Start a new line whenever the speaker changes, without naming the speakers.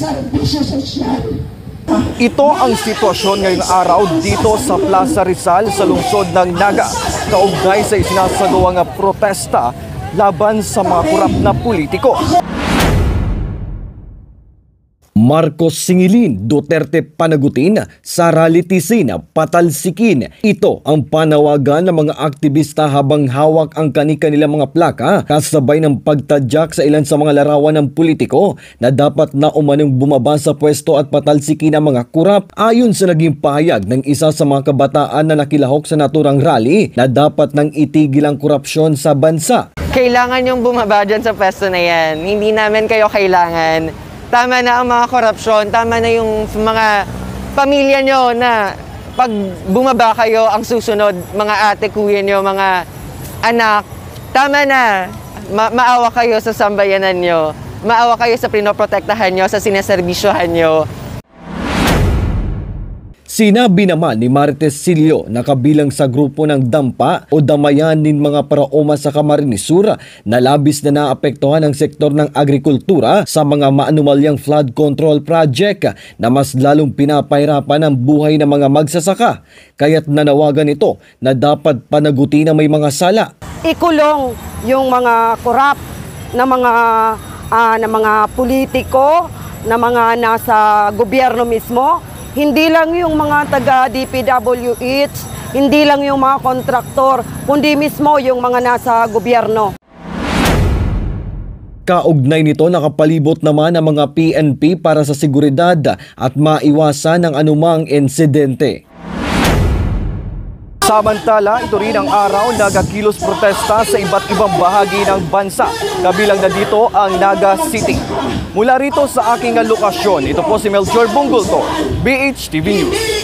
serbisyo sosyal.
Ito ang sitwasyon ngayong araw dito sa Plaza Rizal sa lungsod ng Naga, kaugnay sa isinasagawang protesta laban sa mga korap na politiko. Marcos singilin, Duterte panagutin, Sara litisin, patalsikin. Ito ang panawagan ng mga aktivista habang hawak ang kani-kanilang mga plaka kasabay ng pagtadyak sa ilan sa mga larawan ng politiko na dapat na umanong bumaba sa pwesto at patalsikin ang mga kurap ayon sa naging pahayag ng isa sa mga kabataan na nakilahok sa naturang rally na dapat nang itigil ang korupsyon sa bansa.
Kailangan yung bumaba dyan sa pwesto na yan. Hindi namin kayo kailangan. Tama na ang mga korupsyon, tama na yung mga pamilya nyo na pag bumaba kayo ang susunod, mga ate, kuya nyo, mga anak, tama na. Maawa kayo sa sambayanan nyo, maawa kayo sa pinoprotektahan nyo, sa sineserbisyohan nyo.
Sinabi naman ni Marites Silio na kabilang sa grupo ng Dampa o Damayanin mga Paraoma sa Camarines Sur na labis na naapektuhan ang sektor ng agrikultura sa mga maanumalyang flood control project na mas lalong pinapahirapan ang buhay ng mga magsasaka. Kaya't nanawagan ito na dapat panagutin na may mga sala.
Ikulong yung mga korap na mga politiko, na mga nasa gobyerno mismo. Hindi lang yung mga taga-DPWH, hindi lang yung mga kontraktor, kundi mismo yung mga nasa gobyerno.
Kaugnay nito, nakapalibot naman ang mga PNP para sa seguridad at maiwasan ang anumang insidente. Samantala, ito rin ang araw nagakilos protesta sa iba't ibang bahagi ng bansa. Kabilang na dito ang Naga City. Mula rito sa aking lokasyon, ito po si Melchor Bungulto, BHTV News.